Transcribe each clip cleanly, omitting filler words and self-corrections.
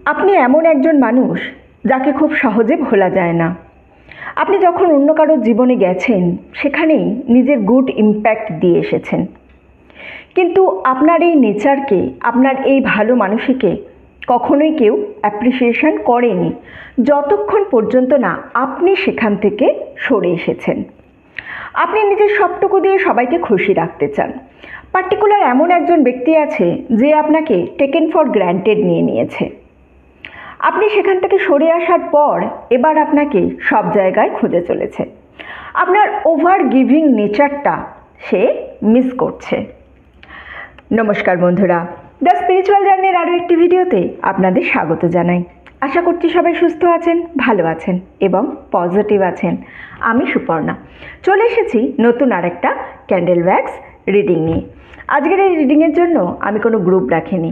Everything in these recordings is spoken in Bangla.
আপনি এমন একজন মানুষ যাকে খুব সহজে ভোলা যায় না। আপনি যখন অন্য কারোর জীবনে গেছেন সেখানেই নিজের গুড ইম্প্যাক্ট দিয়ে এসেছেন, কিন্তু আপনার এই নেচারকে, আপনার এই ভালো মানুষকে কখনোই কেউ অ্যাপ্রিসিয়েশন করেনি যতক্ষণ পর্যন্ত না আপনি সেখান থেকে সরে এসেছেন। আপনি নিজের সবটুকু দিয়ে সবাইকে খুশি রাখতে চান। পার্টিকুলার এমন একজন ব্যক্তি আছে যে আপনাকে টেকেন ফর গ্র্যান্টেড নিয়ে নিয়েছে। আপনি সেখান থেকে সরে আসার পর এবার আপনাকে সব জায়গায় খুঁজে চলেছে। আপনার ওভার গিভিং নেচারটা সে মিস করছে। নমস্কার বন্ধুরা, দ্য স্পিরিচুয়াল জার্নির আরও একটি ভিডিওতে আপনাদের স্বাগত জানাই। আশা করছি সবাই সুস্থ আছেন, ভালো আছেন এবং পজিটিভ আছেন। আমি সুপর্ণা চলে এসেছি নতুন আরেকটা ক্যান্ডেল ওয়্যাক্স রিডিং নিয়ে। আজকের এই রিডিংয়ের জন্য আমি কোনো গ্রুপ রাখিনি।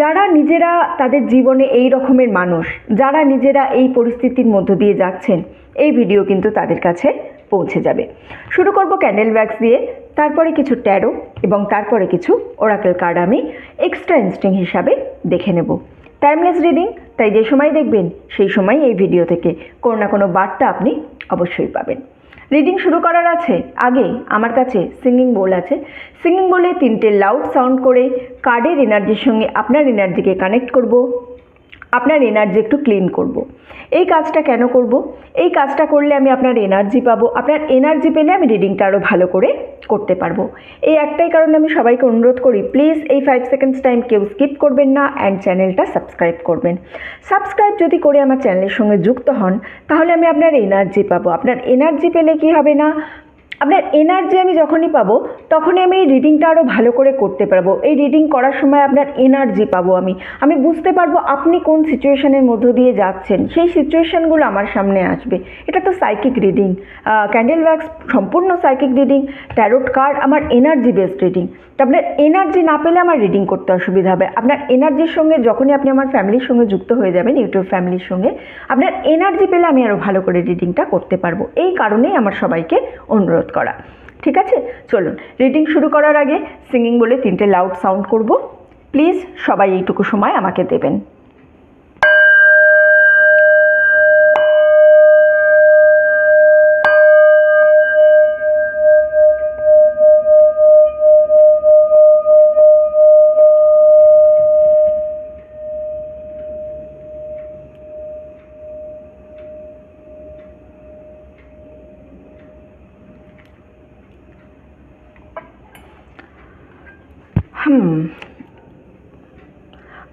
যারা নিজেরা তাদের জীবনে এই রকমের মানুষ, যারা নিজেরা এই পরিস্থিতির মধ্য দিয়ে যাচ্ছেন, এই ভিডিও কিন্তু তাদের কাছে পৌঁছে যাবে। শুরু করব ক্যান্ডেল ওয়্যাক্স দিয়ে, তারপরে কিছু ট্যারো এবং তারপরে কিছু ওরাকেল কার্ড আমি এক্সট্রা ইনস্টিং হিসাবে দেখে নেব। টাইমলেস রিডিং, তাই যে সময় দেখবেন সেই সময় এই ভিডিও থেকে কোনো না কোনো বার্তা আপনি অবশ্যই পাবেন। রিডিং শুরু করার আগে আমার কাছে সিঙ্গিং বোল আছে। সিঙ্গিং বোলে 3টে লাউড সাউন্ড করে কার্ডের এনার্জির সঙ্গে আপনার এনার্জিকে কানেক্ট করব, আপনার এনার্জি একটু ক্লিন করব। এই কাজটা কেন করব? এই কাজটা করলে আমি আপনার এনার্জি পাবো। আপনার এনার্জি পেলে আমি রিডিংটা আরও ভালো করে করতে পারবো। এই একটাই কারণে আমি সবাইকে অনুরোধ করি, প্লিজ এই 5 সেকেন্ডস টাইম কেউ স্কিপ করবেন না অ্যান্ড চ্যানেলটা সাবস্ক্রাইব করবেন। সাবস্ক্রাইব যদি করে আমার চ্যানেলের সঙ্গে যুক্ত হন তাহলে আমি আপনার এনার্জি পাবো। আপনার এনার্জি পেলে কি হবে না, আপনার এনার্জি আমি যখনই পাবো তখনই আমি এই রিডিংটা আরও ভালো করে করতে পারবো। এই রিডিং করার সময় আপনার এনার্জি পাবো, আমি বুঝতে পারবো আপনি কোন সিচুয়েশনের মধ্য দিয়ে যাচ্ছেন, সেই সিচুয়েশনগুলো আমার সামনে আসবে। এটা তো সাইকিক রিডিং, ক্যান্ডেল ওয়্যাক্স সম্পূর্ণ সাইকিক রিডিং, ট্যারোট কার্ড আমার এনার্জি বেসড রিডিং। তো আপনার এনার্জি না পেলে আমার রিডিং করতে অসুবিধা হবে। আপনার এনার্জির সঙ্গে যখনই আপনি আমার ফ্যামিলির সঙ্গে যুক্ত হয়ে যাবেন, ইউটিউব ফ্যামিলির সঙ্গে, আপনার এনার্জি পেলে আমি আরও ভালো করে রিডিংটা করতে পারবো। এই কারণেই আমার সবাইকে অনুরোধ করা। ঠিক আছে, চলুন রিডিং শুরু করার আগে সিঙ্গিং বলে 3টে লাউড সাউন্ড করব। প্লিজ সবাই এইটুকু সময় আমাকে দেবেন।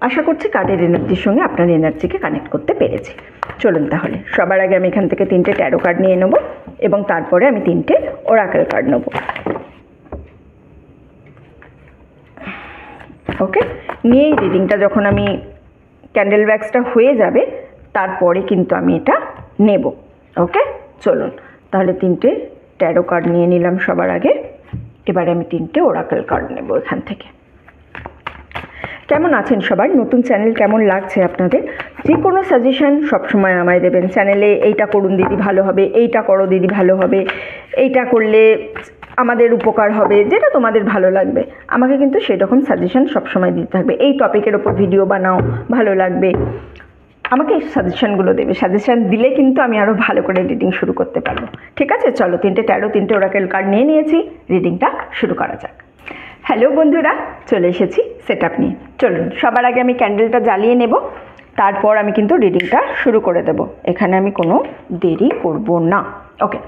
আশা করছি কার্ডের এনার্জির সঙ্গে আপনার এনার্জিকে কানেক্ট করতে পেরেছি। চলুন তাহলে সবার আগে আমি এখান থেকে 3টে ট্যারো কার্ড নিয়ে নেব এবং তারপরে আমি 3টে ওরাকেল কার্ড নেব। ওকে, নিয়েই রিডিংটা যখন আমি ক্যান্ডেল ওয়্যাক্সটা হয়ে যাবে তারপরে কিন্তু আমি এটা নেব। ওকে, চলুন তাহলে 3টে ট্যারো কার্ড নিয়ে নিলাম সবার আগে। এবারে আমি 3টে ওরাকেল কার্ড নেব এখান থেকে। কেমন আছেন সবার? নতুন চ্যানেল কেমন লাগছে আপনাদের? যে কোনো সাজেশন সবসময় আমায় দেবেন। চ্যানেলে এইটা করুন দিদি ভালো হবে, এইটা করো দিদি ভালো হবে, এইটা করলে আমাদের উপকার হবে, যেটা তোমাদের ভালো লাগবে আমাকে কিন্তু সেরকম সাজেশন সবসময় দিতে থাকবে। এই টপিকের ওপর ভিডিও বানাও, ভালো লাগবে, আমাকে এই সাজেশনগুলো দেবে। সাজেশন দিলে কিন্তু আমি আরও ভালো করে রিডিং শুরু করতে পারবো। ঠিক আছে, চলো 3টে ট্যারো 3টে ওরাকেল কার্ড নিয়ে নিয়েছি, রিডিংটা শুরু করা যাক। হ্যালো বন্ধুরা, চলে এসেছি সেট আপ নিয়ে। চলুন সবার আগে আমি ক্যান্ডেলটা জ্বালিয়ে নেব, তারপর আমি কিন্তু রিডিংটা শুরু করে দেব। এখানে আমি কোনো দেরি করব না। ওকে,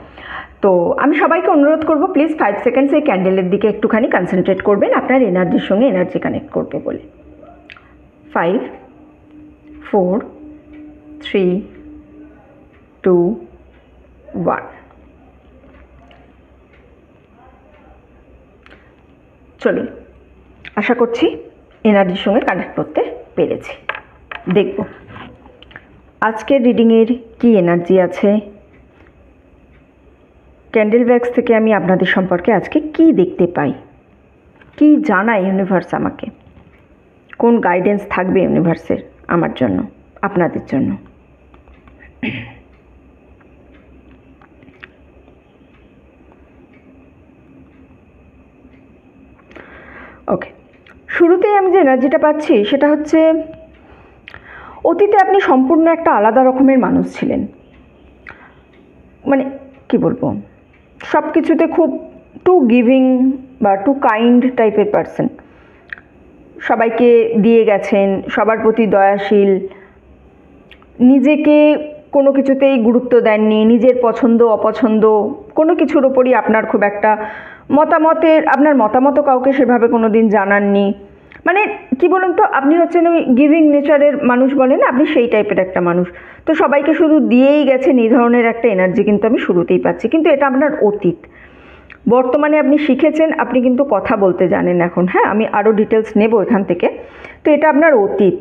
তো আমি সবাইকে অনুরোধ করব, প্লিজ 5 সেকেন্ডস এই ক্যান্ডেলের দিকে একটুখানি কনসেন্ট্রেট করবেন, আপনার এনার্জির সঙ্গে এনার্জি কানেক্ট করবে বলে। 5 4 3 2 1। চলুন, আশা করছি এনার্জির সঙ্গে কানেক্ট করতে পেরেছি। দেখব আজকের রিডিংয়ের কী এনার্জি আছে, ক্যান্ডেল ওয়্যাক্স থেকে আমি আপনাদের সম্পর্কে আজকে কি দেখতে পাই, কি জানায় ইউনিভার্স আমাকে, কোন গাইডেন্স থাকবে ইউনিভার্সের আমার জন্য, আপনাদের জন্য। ওকে, শুরুতেই আমি যে এনার্জিটা পাচ্ছি সেটা হচ্ছে অতীতে আপনি সম্পূর্ণ একটা আলাদা রকমের মানুষ ছিলেন, মানে কি বলবো, সব কিছুতে খুব টু গিভিং বা টু কাইন্ড টাইপের পারসন। সবাইকে দিয়ে গেছেন, সবার প্রতি দয়াশীল, নিজেকে কোনো কিছুতেই গুরুত্ব দেননি, নিজের পছন্দ অপছন্দ কোনো কিছুর ওপরই আপনার খুব একটা আপনার মতামতও কাউকে সেভাবে কোনো দিন জানাননি। মানে কি বলুন তো, আপনি হচ্ছেন ওই গিভিং নেচারের মানুষ বলে না, আপনি সেই টাইপের একটা মানুষ। তো সবাইকে শুধু দিয়েই গেছেন, এই ধরনের একটা এনার্জি কিন্তু আমি শুরুতেই পাচ্ছি। কিন্তু এটা আপনার অতীত। বর্তমানে আপনি শিখেছেন, আপনি কিন্তু কথা বলতে জানেন এখন। হ্যাঁ, আমি আরও ডিটেলস নেব এখান থেকে। তো এটা আপনার অতীত।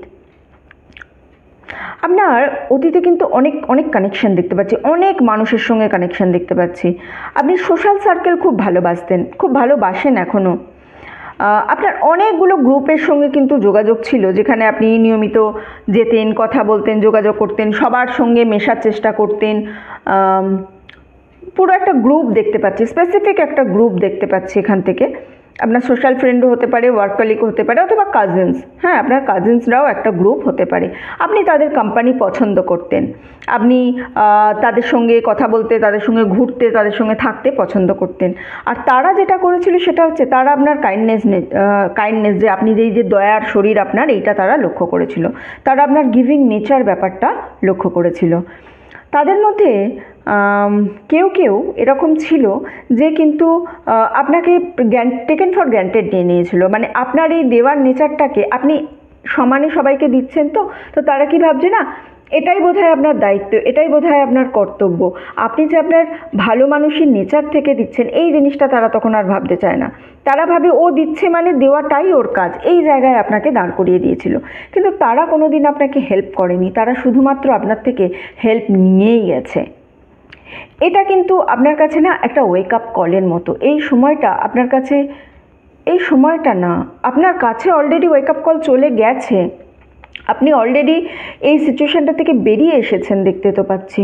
আপনার অতীতে কিন্তু অনেক অনেক কানেকশন দেখতে পাচ্ছি, অনেক মানুষের সঙ্গে কানেকশন দেখতে পাচ্ছি। আপনি সোশ্যাল সার্কেল খুব ভালোবাসতেন, খুব ভালোবাসেন এখনও। আপনার অনেকগুলো গ্রুপের সঙ্গে কিন্তু যোগাযোগ ছিল, যেখানে আপনি নিয়মিত যেতেন, কথা বলতেন, যোগাযোগ করতেন, সবার সঙ্গে মেশার চেষ্টা করতেন। পুরো একটা গ্রুপ দেখতে পাচ্ছি, স্পেসিফিক একটা গ্রুপ দেখতে পাচ্ছি এখান থেকে। আপনার সোশ্যাল ফ্রেন্ডও হতে পারে, ওয়ার্ক কলিগ হতে পারে, অথবা কাজিনস। হ্যাঁ, আপনার কাজিনসরাও একটা গ্রুপ হতে পারে। আপনি তাদের কোম্পানি পছন্দ করতেন, আপনি তাদের সঙ্গে কথা বলতে, তাদের সঙ্গে ঘুরতে, তাদের সঙ্গে থাকতে পছন্দ করতেন। আর তারা যেটা করেছিল সেটা হচ্ছে, তারা আপনার কাইন্ডনেস, যে আপনি যে দয়ার শরীর আপনার, এইটা তারা লক্ষ্য করেছিল। তারা আপনার গিভিং নেচার ব্যাপারটা লক্ষ্য করেছিল। তাদের মধ্যে কেউ কেউ এরকম ছিল যে কিন্তু আপনাকে টেকেন ফর গ্র্যান্টেড নিয়েছিল। মানে আপনার এই দেওয়ার নেচারটাকে আপনি সমানে সবাইকে দিচ্ছেন। তো তারা কি ভাবছে না, এটাই বোধহয় আপনার দায়িত্ব, এটাই বোধহয় আপনার কর্তব্য। আপনি যে আপনার ভালো মানুষের নেচার থেকে দিচ্ছেন, এই জিনিসটা তারা তখন আর ভাবতে চায় না। তারা ভাবে ও দিচ্ছে মানে দেওয়াটাই ওর কাজ। এই জায়গায় আপনাকে দাঁড় করিয়ে দিয়েছিল। কিন্তু তারা কোনো দিন আপনাকে হেল্প করেনি, তারা শুধুমাত্র আপনার থেকে হেল্প নিয়েই গেছে। এটা কিন্তু আপনার কাছে না একটা ওয়েক আপ কলের মতো। এই সময়টা আপনার কাছে, এই সময়টা না, আপনার কাছে অলরেডি ওয়েক আপ কল চলে গেছে। আপনি অলরেডি এই সিচুয়েশানটা থেকে বেরিয়ে এসেছেন, দেখতে তো পাচ্ছি।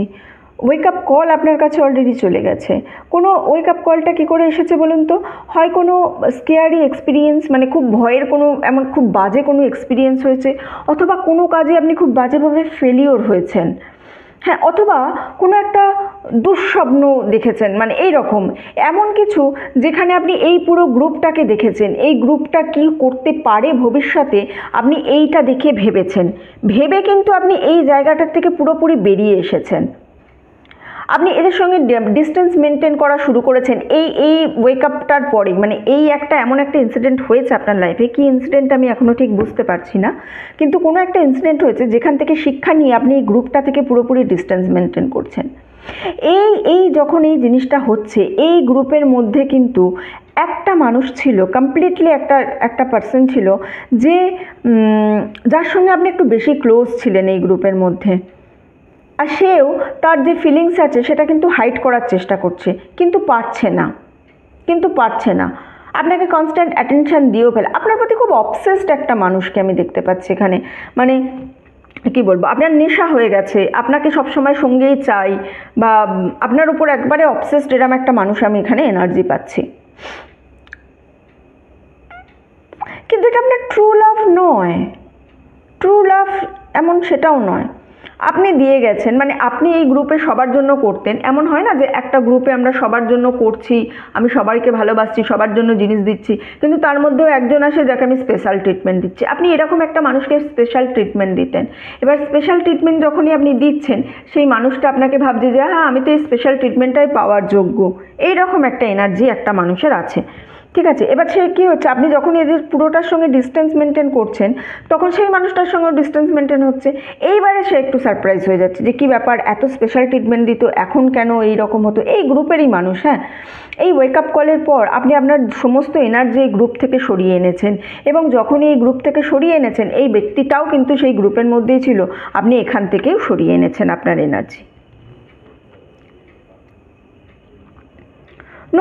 ওয়েক আপ কল আপনার কাছে অলরেডি চলে গেছে। কোনো ওয়েক আপ কলটা কী করে এসেছে বলুন তো? হয় কোনো স্কেয়ারি এক্সপিরিয়েন্স, মানে খুব ভয়ের কোনো, এমন খুব বাজে কোনো এক্সপিরিয়েন্স হয়েছে, অথবা কোনো কাজে আপনি খুব বাজেভাবে ফেলিওর হয়েছেন। হ্যাঁ, অথবা কোনো একটা দুঃস্বপ্ন দেখেছেন, মানে এই রকম এমন কিছু, যেখানে আপনি এই পুরো গ্রুপটাকে দেখেছেন, এই গ্রুপটা কি করতে পারে ভবিষ্যতে, আপনি এইটা দেখে ভেবেছেন। ভেবে কিন্তু আপনি এই জায়গাটার থেকে পুরোপুরি বেরিয়ে এসেছেন। আপনি এদের সঙ্গে ডিস্টেন্স মেনটেন করা শুরু করেছেন এই ওয়েক আপটার পরে। মানে এই এমন একটা ইনসিডেন্ট হয়েছে আপনার লাইফে, কি ইনসিডেন্ট আমি এখনও ঠিক বুঝতে পারছি না, কিন্তু কোনো একটা ইনসিডেন্ট হয়েছে যেখান থেকে শিক্ষা নিয়ে আপনি এই গ্রুপটা থেকে পুরোপুরি ডিস্টেন্স মেনটেন করছেন। যখন এই জিনিসটা হচ্ছে, এই গ্রুপের মধ্যে কিন্তু একটা মানুষ ছিল, কমপ্লিটলি একটা পার্সন ছিল, যে যার সঙ্গে আপনি একটু বেশি ক্লোজ ছিলেন এই গ্রুপের মধ্যে। আর সেও তার যে ফিলিংস আছে সেটা কিন্তু হাইড করার চেষ্টা করছে, কিন্তু পারছে না। আপনাকে কনস্ট্যান্ট অ্যাটেনশন দিয়েও ফেলে। আপনার প্রতি খুব অবসেসড একটা মানুষকে আমি দেখতে পাচ্ছি এখানে। মানে কি বলবো, আপনার নেশা হয়ে গেছে, আপনাকে সবসময় সঙ্গেই চাই, বা আপনার উপর একবারে অবসেসড, এরম একটা মানুষ আমি এখানে এনার্জি পাচ্ছি। কিন্তু এটা আপনার ট্রু লাভ নয়। ট্রু লাভ এমন সেটাও নয়। আপনি দিয়ে গেছেন, মানে আপনি এই গ্রুপে সবার জন্য করতেন। এমন হয় না যে একটা গ্রুপে আমরা সবার জন্য করছি, আমি সবাইকে ভালোবাসছি, সবার জন্য জিনিস দিচ্ছি, কিন্তু তার মধ্যেও একজন আসে যাকে আমি স্পেশাল ট্রিটমেন্ট দিচ্ছি। আপনি এরকম একটা মানুষকে স্পেশাল ট্রিটমেন্ট দিতেন। এবার স্পেশাল ট্রিটমেন্ট যখনই আপনি দিচ্ছেন, সেই মানুষটা আপনাকে ভাবছে যে হ্যাঁ, আমি তো এই স্পেশাল ট্রিটমেন্টটাই পাওয়ার যোগ্য। এইরকম একটা এনার্জি একটা মানুষের আছে, ঠিক আছে? এবার সে কী হচ্ছে, আপনি যখন এদের পুরোটার সঙ্গে ডিস্টেন্স মেনটেন করছেন, তখন সেই মানুষটার সঙ্গেও ডিস্টেন্স মেনটেন হচ্ছে। এইবারে সে একটু সারপ্রাইজ হয়ে যাচ্ছে যে কী ব্যাপার, এত স্পেশাল ট্রিটমেন্ট দিত, এখন কেন এই রকম হতো। এই গ্রুপেরই মানুষ। হ্যাঁ, এই ওয়েক আপ কলের পর আপনি আপনার সমস্ত এনার্জি এই গ্রুপ থেকে সরিয়ে এনেছেন, এবং যখনই এই গ্রুপ থেকে সরিয়ে এনেছেন, এই ব্যক্তিটাও কিন্তু সেই গ্রুপের মধ্যেই ছিল, আপনি এখান থেকেও সরিয়ে এনেছেন আপনার এনার্জি।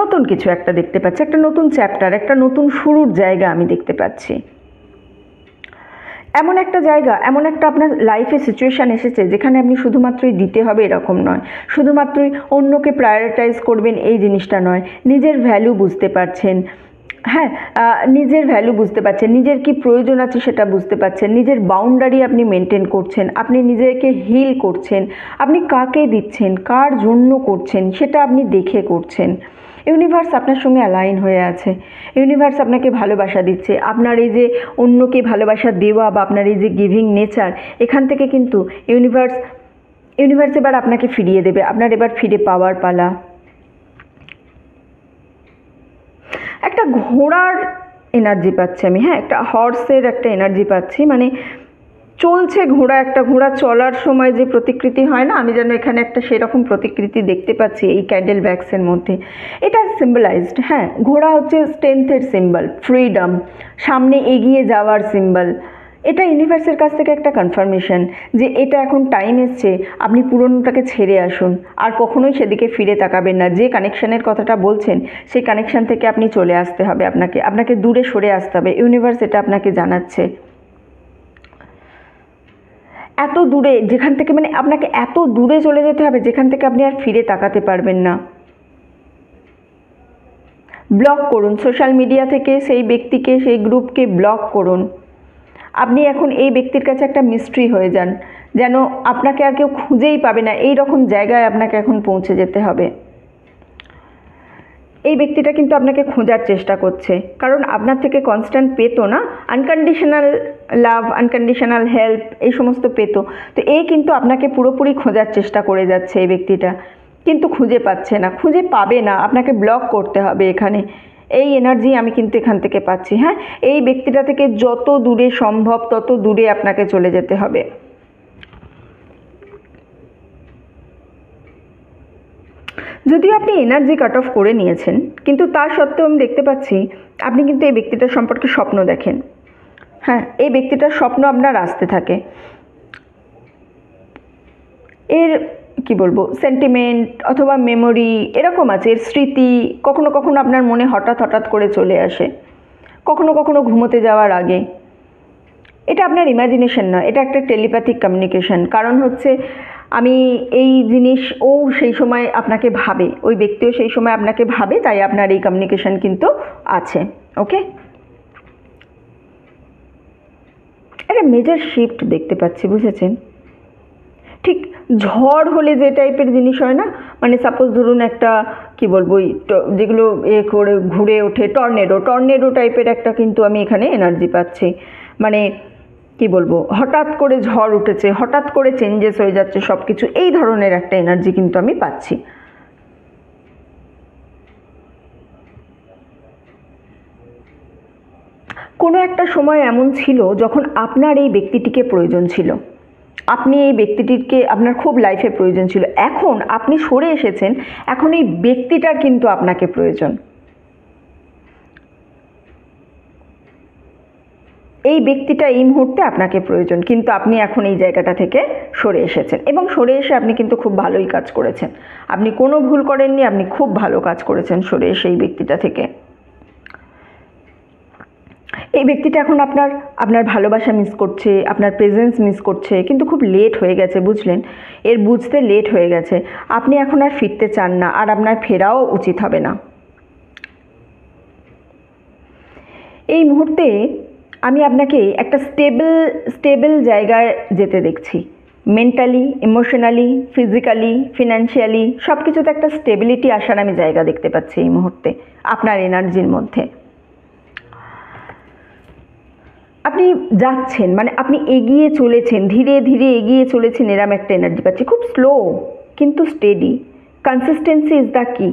নতুন কিছু একটা দেখতে পাচ্ছি, একটা নতুন চ্যাপ্টার, একটা নতুন শুরুর জায়গা আমি দেখতে পাচ্ছি। এমন একটা জায়গা, এমন একটা আপনার লাইফে সিচুয়েশান এসেছে যেখানে আপনি শুধুমাত্রই দিতে হবে এরকম নয়, শুধুমাত্রই অন্যকে প্রায়োরিটাইজ করবেন এই জিনিসটা নয়, নিজের ভ্যালু বুঝতে পারছেন, হ্যাঁ, নিজের ভ্যালু বুঝতে পারছেন, নিজের কি প্রয়োজন আছে সেটা বুঝতে পারছেন, নিজের বাউন্ডারি আপনি মেনটেন করছেন, আপনি নিজেকে হিল করছেন, আপনি কাকে দিচ্ছেন, কার জন্য করছেন সেটা আপনি দেখে করছেন। ইউনিভার্স আপনার সঙ্গে অ্যালাইন হয়ে আছে, ইউনিভার্স আপনাকে ভালোবাসা দিচ্ছে। আপনার এই যে অন্যকে ভালোবাসা দেওয়া বা আপনার এই যে গিভিং নেচার, এখান থেকে কিন্তু ইউনিভার্স এবার আপনাকে ফিরিয়ে দেবে। আপনার এবার ফিরে পাওয়ার পালা। একটা ঘোড়ার এনার্জি পাচ্ছি আমি, হ্যাঁ, একটা হর্সের একটা এনার্জি পাচ্ছি, মানে চলছে ঘোড়া, একটা ঘোড়া চলার সময় যে প্রতিকৃতি হয় না, আমি যেন এখানে একটা সেরকম প্রতিকৃতি দেখতে পাচ্ছি এই ক্যান্ডেল ব্যাগসের মধ্যে। এটা সিম্বলাইজড, হ্যাঁ, ঘোড়া হচ্ছে স্ট্রেংথের সিম্বল, ফ্রিডম, সামনে এগিয়ে যাওয়ার সিম্বল। এটা ইউনিভার্সের কাছ থেকে একটা কনফার্মেশন যে এটা এখন টাইম এসছে, আপনি পুরনোটাকে ছেড়ে আসুন, আর কখনোই সেদিকে ফিরে তাকাবেন না। যে কানেকশানের কথাটা বলছেন সেই কানেকশান থেকে আপনি চলে আসতে হবে, আপনাকে দূরে সরে আসতে হবে। ইউনিভার্স এটা আপনাকে জানাচ্ছে। এত দূরে, যেখান থেকে মানে আপনাকে এত দূরে চলে যেতে হবে যেখান থেকে আপনি আর ফিরে তাকাতে পারবেন না। ব্লক করুন সোশ্যাল মিডিয়া থেকে সেই ব্যক্তিকে, সেই গ্রুপকে ব্লক করুন। আপনি এখন এই ব্যক্তির কাছে একটা মিস্ট্রি হয়ে যান, যেন আপনাকে আর কেউ খুঁজেই পাবে না, এই রকম জায়গায় আপনাকে এখন পৌঁছে যেতে হবে। এই ব্যক্তিটা কিন্তু আপনাকে খোঁজার চেষ্টা করছে, কারণ আপনার থেকে কনস্ট্যান্ট পেতো না, আনকন্ডিশনাল লাভ, আনকন্ডিশনাল হেল্প এই সমস্ত পেতো। তো এই কিন্তু আপনাকে পুরোপুরি খোঁজার চেষ্টা করে যাচ্ছে এই ব্যক্তিটা, কিন্তু খুঁজে পাচ্ছে না, খুঁজে পাবে না, আপনাকে ব্লক করতে হবে এখানে। এই এনার্জি আমি কিন্তু এখান থেকে পাচ্ছি। হ্যাঁ, এই ব্যক্তিটা থেকে যত দূরে সম্ভব তত দূরে আপনাকে চলে যেতে হবে। যদিও আপনি এনার্জি কাট অফ করে নিয়েছেন, কিন্তু তার সত্ত্বেও আমি দেখতে পাচ্ছি আপনি কিন্তু এই ব্যক্তিটার সম্পর্কে স্বপ্ন দেখেন। হ্যাঁ, এই ব্যক্তিটার স্বপ্ন আপনার আসতে থাকে। এর কি বলবো, সেন্টিমেন্ট অথবা মেমোরি এরকম আছে, এর স্মৃতি কখনো কখনো আপনার মনে হঠাৎ হঠাৎ করে চলে আসে, কখনো কখনো ঘুমোতে যাওয়ার আগে। এটা আপনার ইমাজিনেশন নয়, এটা একটা টেলিপ্যাথিক কমিউনিকেশন। কারণ হচ্ছে আমি এই জিনিস, ও সেই সময় আপনাকে ভাবে, ওই ব্যক্তিও সেই সময় আপনাকে ভাবে, তাই আপনার এই কমিউনিকেশন কিন্তু আছে। ওকে, একটা মেজর শিফট দেখতে পাচ্ছি, বুঝেছেন? ঠিক ঝড় হলে যে টাইপের জিনিস হয় না, মানে সাপোজ ধরুন একটা কি বলবো, যেগুলো এ করে ঘুরে ওঠে, টর্নেডো টাইপের একটা কিন্তু আমি এখানে এনার্জি পাচ্ছি। মানে কি বলবো, হঠাৎ করে ঝড় উঠেছে, হঠাৎ করে চেঞ্জেস হয়ে যাচ্ছে সব কিছু, এই ধরনের একটা এনার্জি কিন্তু আমি পাচ্ছি। কোনো একটা সময় এমন ছিল যখন আপনার এই ব্যক্তিটিকে প্রয়োজন ছিল, আপনি এই ব্যক্তিটিকে আপনার খুব লাইফে প্রয়োজন ছিল। এখন আপনি সরে এসেছেন, এখন এই ব্যক্তিটার কিন্তু আপনাকে প্রয়োজন। এই ব্যক্তিটা এই মুহূর্তে আপনাকে প্রয়োজন, কিন্তু আপনি এখন এই জায়গাটা থেকে সরে এসেছেন, এবং সরে এসে আপনি কিন্তু খুব ভালোই কাজ করেছেন। আপনি কোনো ভুল করেননি, আপনি খুব ভালো কাজ করেছেন সরে এসে এই ব্যক্তিটা থেকে। এই ব্যক্তিটা এখন আপনার ভালোবাসা মিস করছে, আপনার প্রেজেন্স মিস করছে, কিন্তু খুব লেট হয়ে গেছে, বুঝলেন? এর বুঝতে লেট হয়ে গেছে। আপনি এখন আর ফিরতে চান না, আর আপনার ফেরাও উচিত হবে না। এই মুহূর্তে আমি আপনাকে একটা স্টেবল জায়গায় যেতে দেখছি। মেন্টালি, ইমোশনালি, ফিজিক্যালি, ফিনান্সিয়ালি সব কিছুতে একটা স্টেবিলিটি আসার আমি জায়গা দেখতে পাচ্ছি এই মুহূর্তে আপনার এনার্জির মধ্যে। আপনি যাচ্ছেন, মানে আপনি এগিয়ে চলেছেন, ধীরে ধীরে এগিয়ে চলেছেন, এরম একটা এনার্জি পাচ্ছি। খুব স্লো কিন্তু স্টেডি। কনসিস্টেন্সি ইজ দ্য কি।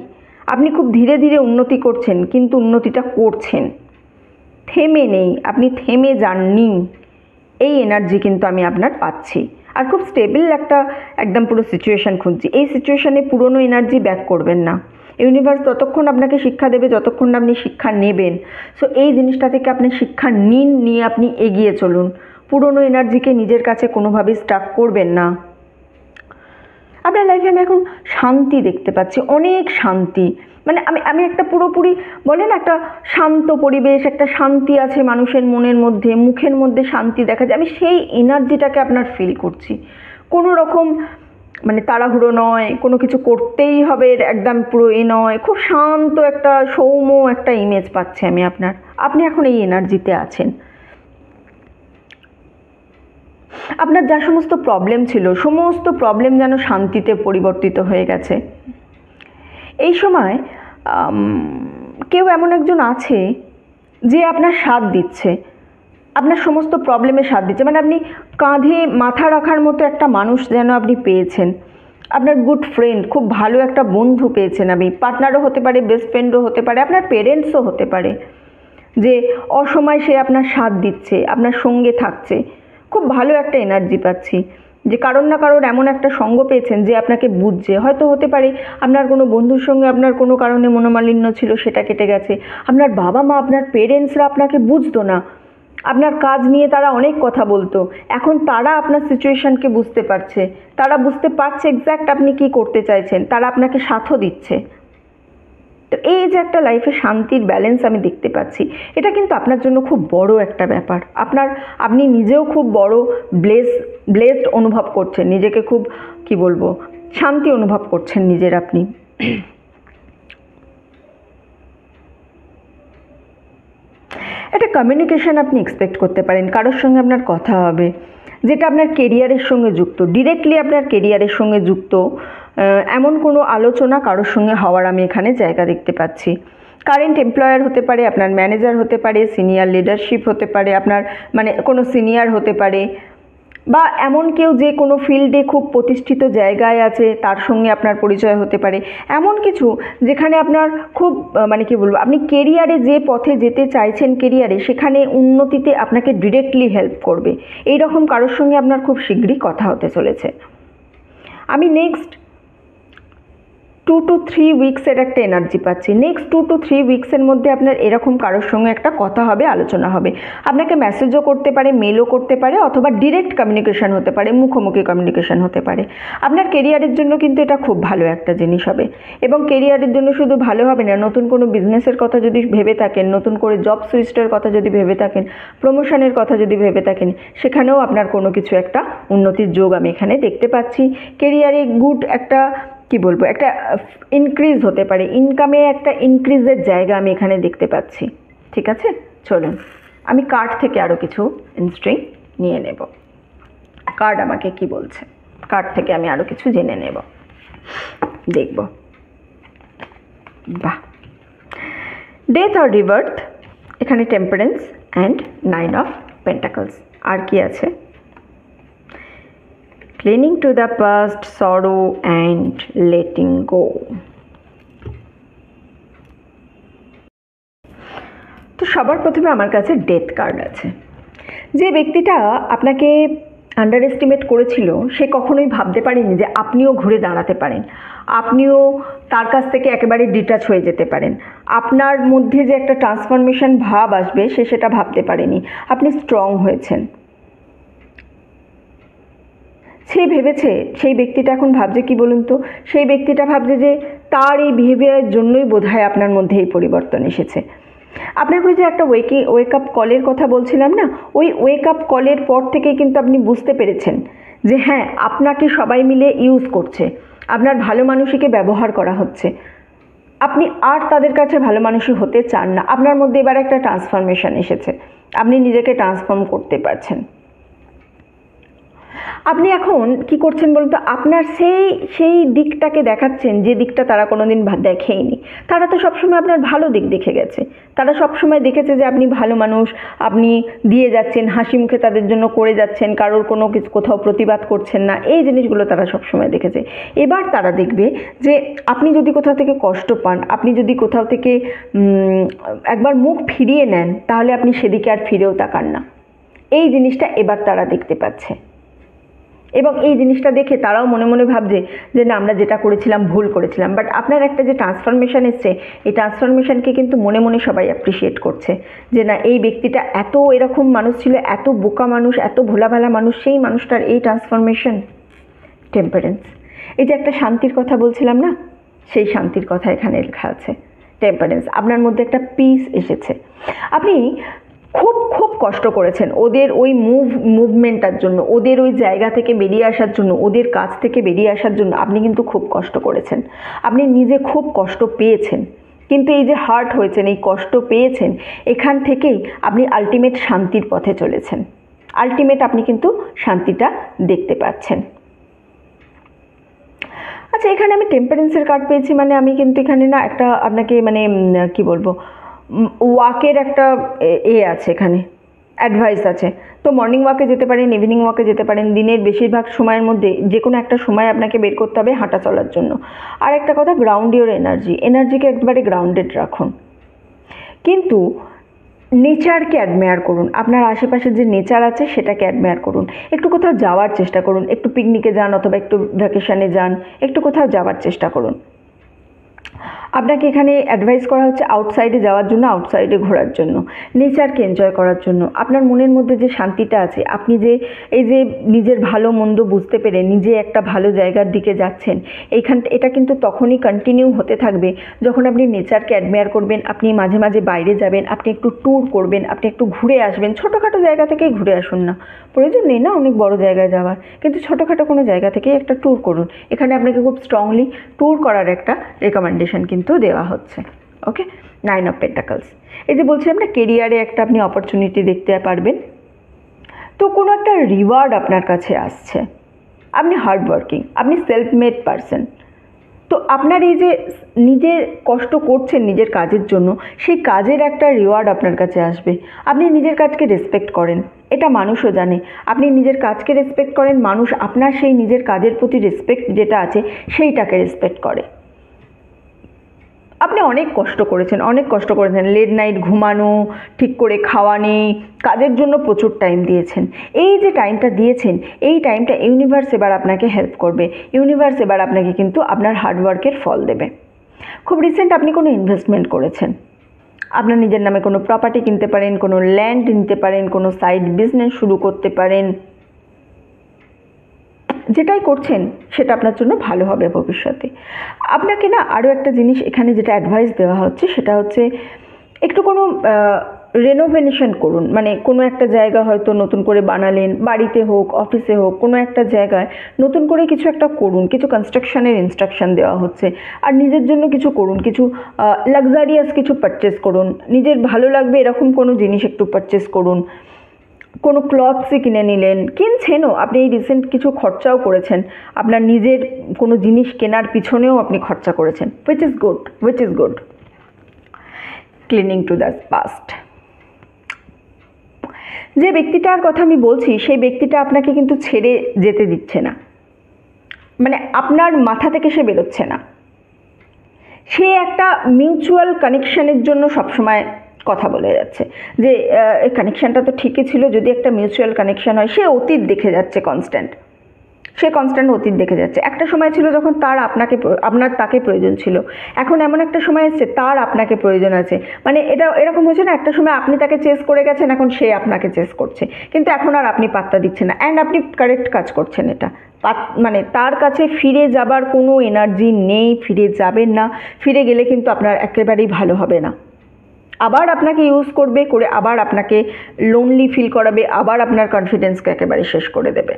আপনি খুব ধীরে ধীরে উন্নতি করছেন, কিন্তু উন্নতিটা করছেন, থেমে নেই, আপনি থেমে যাননি। এই এনার্জি কিন্তু আমি আপনার পাচ্ছি। আর খুব স্টেবল একটা একদম পুরো সিচুয়েশান খুঁজছি। এই সিচুয়েশানে পুরনো এনার্জি ব্যাক করবেন না। ইউনিভার্স ততক্ষণ আপনাকে শিক্ষা দেবে যতক্ষণ না আপনি শিক্ষা নেবেন। সো এই জিনিসটা থেকে আপনি শিক্ষা নিয়ে আপনি এগিয়ে চলুন। পুরনো এনার্জিকে নিজের কাছে কোনোভাবেই স্টাক করবেন না। আপনার লাইফে আমি এখন শান্তি দেখতে পাচ্ছি, অনেক শান্তি। মানে আমি একটা পুরোপুরি বলে না, একটা শান্ত পরিবেশ, একটা শান্তি আছে মানুষের মনের মধ্যে, মুখের মধ্যে শান্তি দেখা যায়। আমি সেই এনার্জিটাকে আপনার ফিল করছি। কোনো রকম মানে তাড়াহুড়ো নয়, কোনো কিছু করতেই হবে একদম পুরো নয়, খুব শান্ত একটা সৌম্য একটা ইমেজ পাচ্ছি আমি আপনার। আপনি এখন এই এনার্জিতে আছেন। আপনার যা সমস্ত প্রবলেম ছিল সমস্ত প্রবলেম যেন শান্তিতে পরিবর্তিত হয়ে গেছে। এই সময় কেউ এমন একজন আছে যে আপনার সাথ দিচ্ছে, আপনার সমস্ত প্রবলেমে সাথ দিচ্ছে, মানে আপনি কাঁধে মাথা রাখার মতো একটা মানুষ যেন আপনি পেয়েছেন। আপনার গুড ফ্রেন্ড, খুব ভালো একটা বন্ধু পেয়েছেন আপনি, পার্টনারও হতে পারে, বেস্ট ফ্রেন্ডও হতে পারে, আপনার পেরেন্টসও হতে পারে, যে অসময় সে আপনার সাথ দিচ্ছে, আপনার সঙ্গে থাকছে। খুব ভালো একটা এনার্জি পাচ্ছি যে কারোর না কারোর এমন একটা সঙ্গ পেয়েছেন যে আপনাকে বুঝছে। হয়তো হতে পারে আপনার কোনো বন্ধুর সঙ্গে আপনার কোনো কারণে মনোমালিন্য ছিল, সেটা কেটে গেছে। আপনার বাবা মা, আপনার পেরেন্টসরা আপনাকে বুঝতো না, আপনার কাজ নিয়ে তারা অনেক কথা বলতো, এখন তারা আপনার সিচুয়েশানকে বুঝতে পারছে, তারা বুঝতে পারছে এক্স্যাক্ট আপনি কী করতে চাইছেন, তারা আপনাকে সাথও দিচ্ছে। তো এই যে একটা লাইফে শান্তির ব্যালেন্স আমি দেখতে পাচ্ছি, এটা কিন্তু আপনার জন্য খুব বড় একটা ব্যাপার। আপনি নিজেও খুব বড় ব্লেসড অনুভব করছেন, নিজেকে খুব কি বলবো শান্তি অনুভব করছেন নিজের আপনি। একটা কমিউনিকেশন আপনি এক্সপেক্ট করতে পারেন, কারোর সঙ্গে আপনার কথা হবে যেটা আপনার কেরিয়ারের সঙ্গে যুক্ত, ডিরেক্টলি আপনার কেরিয়ারের সঙ্গে যুক্ত এমন কোনো আলোচনা কারোর সঙ্গে হওয়ার আমি এখানে জায়গা দেখতে পাচ্ছি। কারেন্ট এমপ্লয়ার হতে পারে, আপনার ম্যানেজার হতে পারে, সিনিয়র লিডারশিপ হতে পারে, আপনার মানে কোনো সিনিয়র হতে পারে, বা এমন কেউ যে কোনো ফিল্ডে খুব প্রতিষ্ঠিত জায়গায় আছে তার সঙ্গে আপনার পরিচয় হতে পারে। এমন কিছু যেখানে আপনার খুব মানে কি বলবো, আপনি কেরিয়ারে যে পথে যেতে চাইছেন কেরিয়ারে, সেখানে উন্নতিতে আপনাকে ডিরেক্টলি হেল্প করবে। এই রকম কারোর সঙ্গে আপনার খুব শীঘ্রই কথা হতে চলেছে। আমি নেক্সট 2 to 3 উইক্সের একটা এনার্জি পাচ্ছি। নেক্সট 2 to 3 উইক্সের মধ্যে আপনার এরকম কারোর সঙ্গে একটা কথা হবে, আলোচনা হবে। আপনাকে মেসেজও করতে পারে, মেলও করতে পারে, অথবা ডিরেক্ট কমিউনিকেশন হতে পারে, মুখোমুখি কমিউনিকেশন হতে পারে। আপনার কেরিয়ারের জন্য কিন্তু এটা খুব ভালো একটা জিনিস হবে। এবং কেরিয়ারের জন্য শুধু ভালো হবে না, নতুন কোনো বিজনেসের কথা যদি ভেবে থাকেন, নতুন করে জব সুইচের কথা যদি ভেবে থাকেন, প্রমোশনের কথা যদি ভেবে থাকেন, সেখানেও আপনার কোনো কিছু একটা উন্নতির যোগ আমি এখানে দেখতে পাচ্ছি। কেরিয়ারে গুড একটা কি বলবো, একটা ইনক্রিজ হতে পারে, ইনকামে একটা ইনক্রিজের জায়গা আমি এখানে দেখতে পাচ্ছি। ঠিক আছে, চলুন আমি কার্ড থেকে আরও কিছু ইনস্ট্রিং নিয়ে নেব। কার্ড আমাকে কি বলছে, কার্ড থেকে আমি আরও কিছু জেনে নেব, দেখব। বাহ, ডেথ অর রিবার্থ, এখানে টেম্পারেন্স অ্যান্ড 9 অফ পেন্টাকলস। আর কি আছে? Clinging to the past, sorrow and letting go. তো সবার প্রথমে আমার কাছে ডেথ কার্ড আছে। যে ব্যক্তিটা আপনাকে আন্ডার এস্টিমেট করেছিল, সে কখনোই ভাবতে পারেনি যে আপনিও ঘুরে দাঁড়াতে পারেন, আপনিও তার কাছ থেকে একেবারে ডিটাচ হয়ে যেতে পারেন, আপনার মধ্যে যে একটা ট্রান্সফরমেশন ভাব আসবে সে সেটা ভাবতে পারেনি। আপনি স্ট্রং হয়েছেন। সে ভেবেছে, সেই ব্যক্তিটা এখন ভাবছে কি বলুন তো, সেই ব্যক্তিটা ভাবছে যে তার এই বিহেভিয়ারের জন্যই বোধহয় আপনার মধ্যে এই পরিবর্তন এসেছে। আপনাকে যে একটা ওয়েক আপ কলের কথা বলছিলাম না, ওই ওয়েক আপ কলের পর থেকে কিন্তু আপনি বুঝতে পেরেছেন যে হ্যাঁ, আপনাকে সবাই মিলে ইউজ করছে, আপনার ভালো মানুষকে ব্যবহার করা হচ্ছে, আপনি আর তাদের কাছে ভালো মানুষই হতে চান না। আপনার মধ্যে এবার একটা ট্রান্সফরমেশন এসেছে, আপনি নিজেকে ট্রান্সফর্ম করতে পারছেন। আপনি এখন কি করছেন বলুন তো, আপনার সেই দিকটাকে দেখাচ্ছেন যে দিকটা তারা কোনোদিন দেখেইনি। তারা তো সবসময় আপনার ভালো দিক দেখে গেছে, তারা সবসময় দেখেছে যে আপনি ভালো মানুষ, আপনি দিয়ে যাচ্ছেন, হাসি মুখে তাদের জন্য করে যাচ্ছেন, কারোর কোনো কিছু কোথাও প্রতিবাদ করছেন না, এই জিনিসগুলো তারা সবসময় দেখেছে। এবার তারা দেখবে যে আপনি যদি কোথাও থেকে কষ্ট পান, আপনি যদি কোথাও থেকে একবার মুখ ফিরিয়ে নেন, তাহলে আপনি সেদিকে আর ফিরেও তাকান না। এই জিনিসটা এবার তারা দেখতে পাচ্ছে, এবং এই জিনিসটা দেখে তারাও মনে মনে ভাবছে যে না, আমরা যেটা করেছিলাম ভুল করেছিলাম। বাট আপনার একটা যে ট্রান্সফরমেশন এসছে, এই ট্রান্সফরমেশনকে কিন্তু মনে মনে সবাই অ্যাপ্রিসিয়েট করছে যে না, এই ব্যক্তিটা এত এরকম মানুষ ছিল, এত বোকা মানুষ, এত ভোলাভালা মানুষ, সেই মানুষটার এই ট্রান্সফরমেশন। টেম্পারেন্স, এই যে একটা শান্তির কথা বলছিলাম না, সেই শান্তির কথা এখানে লেখা আছে। টেম্পারেন্স, আপনার মধ্যে একটা পিস এসেছে। আপনি খুব খুব কষ্ট করেছেন ওদের ওই মুভমেন্টটার জন্য, ওদের ওই জায়গা থেকে বেরিয়ে আসার জন্য, ওদের কাছ থেকে বেরিয়ে আসার জন্য আপনি কিন্তু খুব কষ্ট করেছেন, আপনি নিজে খুব কষ্ট পেয়েছেন। কিন্তু এই যে হার্ট হয়েছেন, এই কষ্ট পেয়েছেন, এখান থেকেই আপনি আলটিমেট শান্তির পথে চলেছেন, আলটিমেট আপনি কিন্তু শান্তিটা দেখতে পাচ্ছেন। আচ্ছা, এখানে আমি টেম্পারেন্সের কার্ড পেয়েছি, মানে আমি কিন্তু এখানে না একটা আপনাকে মানে কি বলবো, ওয়াকের একটা আছে, এখানে অ্যাডভাইস আছে। তো মর্নিং ওয়াকে যেতে পারেন, ইভিনিং ওয়াকে যেতে পারেন, দিনের বেশিরভাগ সময়ের মধ্যে যে কোনো একটা সময় আপনাকে বের করতে হবে হাঁটা চলার জন্য। আর একটা কথা, গ্রাউন্ড ইওর এনার্জিকে একবারে গ্রাউন্ডেড রাখুন, কিন্তু নেচারকে অ্যাডমায়ার করুন, আপনার আশেপাশে যে নেচার আছে সেটাকে অ্যাডমায়ার করুন, একটু কোথাও যাওয়ার চেষ্টা করুন, একটু পিকনিকে যান অথবা একটু ভ্যাকেশনে যান, একটু কোথাও যাওয়ার চেষ্টা করুন। আপনাকে এখানে অ্যাডভাইস করা হচ্ছে আউটসাইডে যাওয়ার জন্য, আউটসাইডে ঘোরার জন্য, নেচারকে এনজয় করার জন্য। আপনার মনের মধ্যে যে শান্তিটা আছে, আপনি যে এই যে নিজের ভালো মন্দ বুঝতে পেরে নিজে একটা ভালো জায়গার দিকে যাচ্ছেন, এটা কিন্তু তখনই কন্টিনিউ হতে থাকবে যখন আপনি নেচারকে অ্যাডমায়ার করবেন, আপনি মাঝে মাঝে বাইরে যাবেন, আপনি একটু ট্যুর করবেন, আপনি একটু ঘুরে আসবেন, ছোটোখাটো জায়গা থেকেই ঘুরে আসুন না, প্রয়োজন নেই না অনেক বড় জায়গায় যাওয়ার, কিন্তু ছোটোখাটো কোনো জায়গা থেকেই একটা ট্যুর করুন। এখানে আপনাকে খুব স্ট্রংলি ট্যুর করার একটা রেকমেন্ডেশন কিন্তু দেওয়া হচ্ছে। ওকে, 9 অফ পেন্টাকলস, এই যে বলছিলাম না, কেরিয়ারে একটা আপনি অপরচুনিটি দেখতে পারবেন, তো কোনো একটা রিওয়ার্ড আপনার কাছে আসছে, আপনি হার্ড ওয়ার্কিং, আপনি সেলফ মেড পারসন, তো আপনার এই যে নিজে কষ্ট করছেন নিজের কাজের জন্য, সেই কাজের একটা রিওয়ার্ড আপনার কাছে আসবে। আপনি নিজের কাজকে রেসপেক্ট করেন, এটা মানুষও জানে, আপনি নিজের কাজকে রেসপেক্ট করেন, মানুষ আপনার সেই নিজের কাজের প্রতি রেসপেক্ট যেটা আছে সেইটাকে রেসপেক্ট করে। আপনি অনেক কষ্ট করেছেন, লেট নাইট ঘুমানো, ঠিক করে খাওয়া নেই, কাজের জন্য প্রচুর টাইম দিয়েছেন। এই যে টাইমটা দিয়েছেন, এই টাইমটা ইউনিভার্স এবার আপনাকে হেল্প করবে, ইউনিভার্স এবার আপনাকে কিন্তু আপনার হার্ডওয়ার্কের ফল দেবে। খুব রিসেন্ট আপনি কোনো ইনভেস্টমেন্ট করেছেন, আপনার নিজের নামে কোনো প্রপার্টি কিনতে পারেন, কোনো ল্যান্ড নিতে পারেন, কোনো সাইড বিজনেস শুরু করতে পারেন, যেটাই করছেন সেটা আপনার জন্য ভালো হবে ভবিষ্যতে। আপনাকে না আরও একটা জিনিস এখানে যেটা অ্যাডভাইস দেওয়া হচ্ছে সেটা হচ্ছে একটু কোনো রেনোভেশন করুন, মানে কোনো একটা জায়গা হয়তো নতুন করে বানালেন, বাড়িতে হোক অফিসে হোক, কোনো একটা জায়গায় নতুন করে কিছু একটা করুন, কিছু কনস্ট্রাকশনের ইনস্ট্রাকশন দেওয়া হচ্ছে। আর নিজের জন্য কিছু করুন, কিছু লাক্সারিয়াস কিছু পারচেস করুন, নিজের ভালো লাগবে এরকম কোনো জিনিস একটু পারচেস করুন, কোনো ক্লথসই কিনে নিলেন, কিনছেনও, আপনি এই রিসেন্ট কিছু খরচাও করেছেন, আপনার নিজের কোনো জিনিস কেনার পিছনেও আপনি খরচা করেছেন, which is good. Clinging to the past, যে ব্যক্তিটার কথা আমি বলছি সেই ব্যক্তিটা আপনাকে কিন্তু ছেড়ে যেতে দিচ্ছে না, মানে আপনার মাথা থেকে সে বেরোচ্ছে না, সে একটা মিউচুয়াল কানেকশনের জন্য সবসময় কথা বলে যাচ্ছে যে এই কানেকশানটা তো ঠিকই ছিল, যদি একটা মিউচুয়াল কানেকশান হয়। সে অতীত দেখে যাচ্ছে কনস্ট্যান্ট অতীত দেখে যাচ্ছে। একটা সময় ছিল যখন আপনার তাকে প্রয়োজন ছিল, এখন এমন একটা সময় এসছে তার আপনাকে প্রয়োজন আছে, মানে এটা এরকম হচ্ছে না, একটা সময় আপনি তাকে চেস করে গেছেন, এখন সে আপনাকে চেস করছে, কিন্তু এখন আর আপনি পাত্তা দিচ্ছেন না, অ্যান্ড আপনি কারেক্ট কাজ করছেন। এটা মানে তার কাছে ফিরে যাবার কোনো এনার্জি নেই, ফিরে যাবেন না, ফিরে গেলে কিন্তু আপনার একেবারেই ভালো হবে না, আবার আপনাকে ইউজ করে আবার আপনাকে লোনলি ফিল করাবে, আবার আপনার কনফিডেন্সকে একেবারে শেষ করে দেবে।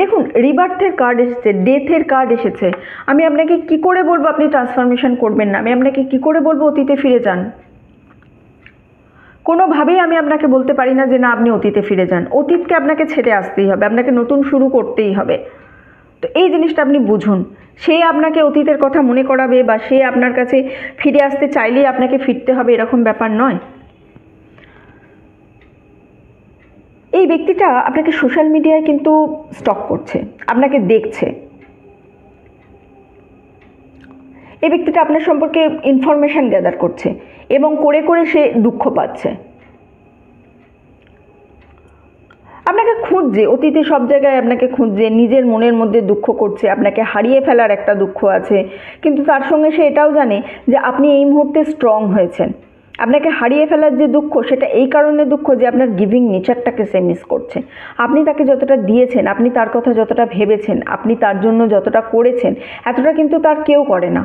দেখুন, রিবার্থের কার্ড এসেছে, ডেথের কার্ড এসেছে। আমি আপনাকে কি করে বলবো আপনি ট্রান্সফরমেশন করবেন না, আমি আপনাকে কি করে বলবো অতীতে ফিরে যান, কোনোভাবেই আমি আপনাকে বলতে পারি না যে না আপনি অতীতে ফিরে যান। অতীতকে আপনাকে ছেড়ে আসতেই হবে, আপনাকে নতুন শুরু করতেই হবে। তো এই জিনিসটা আপনি বুঝুন, সে আপনাকে অতীতের কথা মনে করাবে বা সে আপনার কাছে ফিরে আসতে চাইলেই আপনাকে ফিরতে হবে এরকম ব্যাপার নয়। এই ব্যক্তিটা আপনাকে সোশ্যাল মিডিয়ায় কিন্তু স্টক করছে, আপনাকে দেখছে, এই ব্যক্তিটা আপনার সম্পর্কে ইনফরমেশান গ্যাদার করছে এবং করে সে দুঃখ পাচ্ছে, আপনাকে খুঁজছে, অতীতে সব জায়গায় আপনাকে খুঁজছে, নিজের মনের মধ্যে দুঃখ করছে, আপনাকে হারিয়ে ফেলার একটা দুঃখ আছে, কিন্তু তার সঙ্গে সে এটাও জানে যে আপনি এই মুহূর্তে স্ট্রং হয়েছেন। আপনাকে হারিয়ে ফেলার যে দুঃখ, সেটা এই কারণে দুঃখ যে আপনার গিভিং নেচারটাকে সে মিস করছে। আপনি তাকে যতটা দিয়েছেন, আপনি তার কথা যতটা ভেবেছেন, আপনি তার জন্য যতটা করেছেন, এতটা কিন্তু তার কেউ করে না।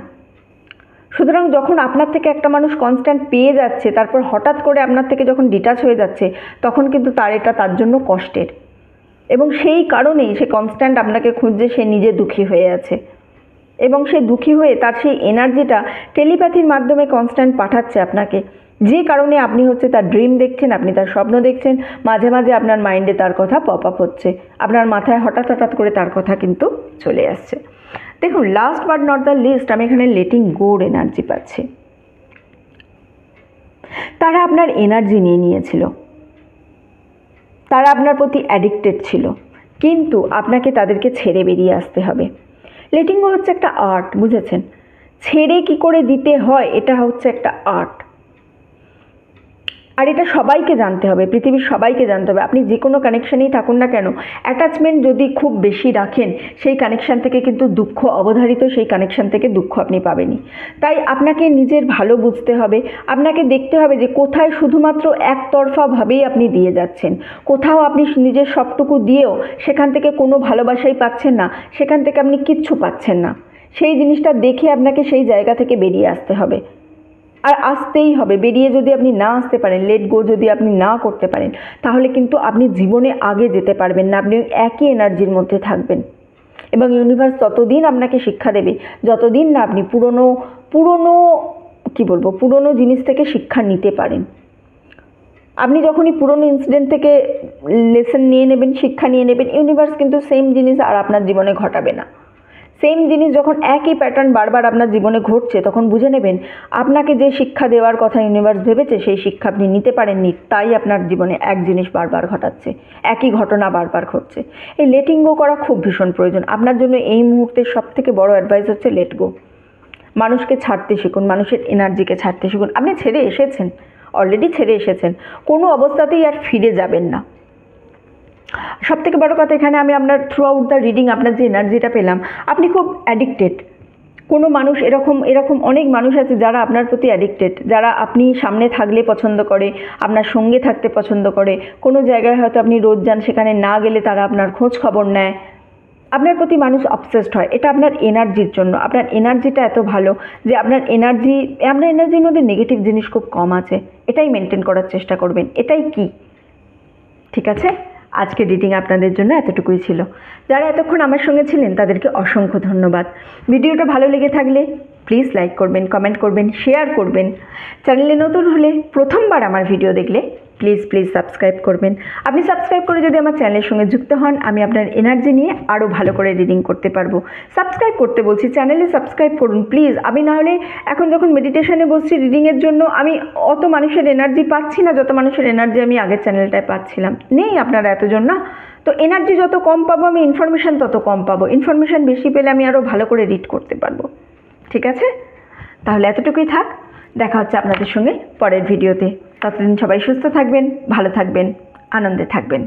সুতরাং যখন আপনার থেকে একটা মানুষ কনস্ট্যান্ট পেয়ে যাচ্ছে, তারপর হঠাৎ করে আপনার থেকে যখন ডিটাচ হয়ে যাচ্ছে, তখন কিন্তু এটা তার জন্য কষ্টের, এবং সেই কারণেই সে কনস্ট্যান্ট আপনাকে খুঁজছে, সে নিজে দুঃখী হয়ে আছে, এবং সে দুঃখী হয়ে তার সেই এনার্জিটা টেলিপ্যাথির মাধ্যমে কনস্ট্যান্ট পাঠাচ্ছে আপনাকে, যে কারণে আপনি হচ্ছে তার ড্রিম দেখছেন, আপনি তার স্বপ্ন দেখছেন, মাঝে মাঝে আপনার মাইন্ডে তার কথা পপ আপ হচ্ছে, আপনার মাথায় হঠাৎ হঠাৎ করে তার কথা কিন্তু চলে আসছে। দেখুন, last but not the least, আমি এখানে লেটিং গোর এনার্জি পাচ্ছি। তারা আপনার এনার্জি নিয়ে নিয়েছিল, তারা আপনার প্রতি অ্যাডিক্টেড ছিল, কিন্তু আপনাকে তাদেরকে ছেড়ে বেরিয়ে আসতে হবে। লেটিং গো হচ্ছে একটা আর্ট, বুঝেছেন? ছেড়ে কি করে দিতে হয়, এটা হচ্ছে একটা আর্ট, আর এটা সবাইকে জানতে হবে, পৃথিবীর সবাইকে জানতে হবে। আপনি যে কোনো কানেকশানেই থাকুন না কেন, অ্যাটাচমেন্ট যদি খুব বেশি রাখেন, সেই কানেকশান থেকে কিন্তু দুঃখ অবধারিত, সেই কানেকশান থেকে দুঃখ আপনি পাবেনই। তাই আপনাকে নিজের ভালো বুঝতে হবে, আপনাকে দেখতে হবে যে কোথায় শুধুমাত্র একতরফাভাবেই আপনি দিয়ে যাচ্ছেন, কোথাও আপনি নিজের সবটুকু দিয়েও সেখান থেকে কোনো ভালোবাসাই পাচ্ছেন না, সেখান থেকে আপনি কিচ্ছু পাচ্ছেন না। সেই জিনিসটা দেখে আপনাকে সেই জায়গা থেকে বেরিয়ে আসতে হবে, আর আসতেই হবে। বেরিয়ে যদি আপনি না আসতে পারেন, লেট গো যদি আপনি না করতে পারেন, তাহলে কিন্তু আপনি জীবনে আগে যেতে পারবেন না, আপনি একই এনার্জির মধ্যে থাকবেন, এবং ইউনিভার্স ততদিন আপনাকে শিক্ষা দেবে যতদিন না আপনি পুরনো জিনিস থেকে শিক্ষা নিতে পারেন। আপনি যখনই পুরনো ইনসিডেন্ট থেকে লেসন নিয়ে নেবেন, শিক্ষা নিয়ে নেবেন, ইউনিভার্স কিন্তু সেম জিনিস আর আপনার জীবনে ঘটাবে না। সেম জিনিস যখন একই প্যাটার্ন বারবার আপনার জীবনে ঘটছে, তখন বুঝে নেবেন আপনাকে যে শিক্ষা দেওয়ার কথা ইউনিভার্স ভেবেছে, সেই শিক্ষা আপনি নিতে পারেননি, তাই আপনার জীবনে এক জিনিস বারবার ঘটাচ্ছে, একই ঘটনা বারবার ঘটছে। এই লেটিং গো করা খুব ভীষণ প্রয়োজন আপনার জন্য। এই মুহূর্তের সবথেকে বড় অ্যাডভাইস হচ্ছে লেট গো। মানুষকে ছাড়তে শিখুন, মানুষের এনার্জিকে ছাড়তে শিখুন। আপনি ছেড়ে এসেছেন, অলরেডি ছেড়ে এসেছেন, কোনো অবস্থাতেই আর ফিরে যাবেন না। সবথেকে বড় কথা, এখানে আমি আপনার থ্রু আউট দ্য রিডিং আপনার যে এনার্জিটা পেলাম, আপনি খুব অ্যাডিক্টেড। কোনো মানুষ এরকম অনেক মানুষ আছে যারা আপনার প্রতি অ্যাডিক্টেড, যারা আপনি সামনে থাকলে পছন্দ করে, আপনার সঙ্গে থাকতে পছন্দ করে। কোনো জায়গায় হয়তো আপনি রোজ যান, সেখানে না গেলে তারা আপনার খোঁজ খবর নেয়, আপনার প্রতি মানুষ অবসেসড হয়। এটা আপনার এনার্জির জন্য। আপনার এনার্জিটা এত ভালো যে আপনার এনার্জির মধ্যে নেগেটিভ জিনিস খুব কম আছে। এটাই মেনটেন করার চেষ্টা করবেন, এটাই কি, ঠিক আছে? আজকে রিডিং আপনাদের জন্য এতটুকুই ছিল। যারা এতক্ষণ আমার সঙ্গে ছিলেন তাদেরকে অসংখ্য ধন্যবাদ। ভিডিওটা ভালো লেগে থাকলে প্লিজ লাইক করবেন, কমেন্ট করবেন, শেয়ার করবেন। চ্যানেলে নতুন হলে, প্রথমবার আমার ভিডিও দেখলে প্লিজ সাবস্ক্রাইব করবেন। আপনি সাবস্ক্রাইব করে যদি আমার চ্যানেলের সঙ্গে যুক্ত হন, আমি আপনার এনার্জি নিয়ে আরও ভালো করে রিডিং করতে পারবো। সাবস্ক্রাইব করতে বলছি, চ্যানেলে সাবস্ক্রাইব করুন প্লিজ। আমি নাহলে এখন যখন মেডিটেশনে বসছি রিডিংয়ের জন্য, আমি অত মানুষের এনার্জি পাচ্ছি না যত মানুষের এনার্জি আমি আগের চ্যানেলটায় পাচ্ছিলাম। নেই আপনারা এতজন না, তো এনার্জি যত কম পাবো আমি, ইনফরমেশান তত কম পাবো। ইনফরমেশান বেশি পেলে আমি আরও ভালো করে রিড করতে পারবো, ঠিক আছে? তাহলে এতটুকুই থাক, দেখা হচ্ছে আপনাদের সঙ্গে পরের ভিডিওতে। ততদিন সবাই সুস্থ থাকবেন, ভালো থাকবেন, আনন্দে থাকবেন।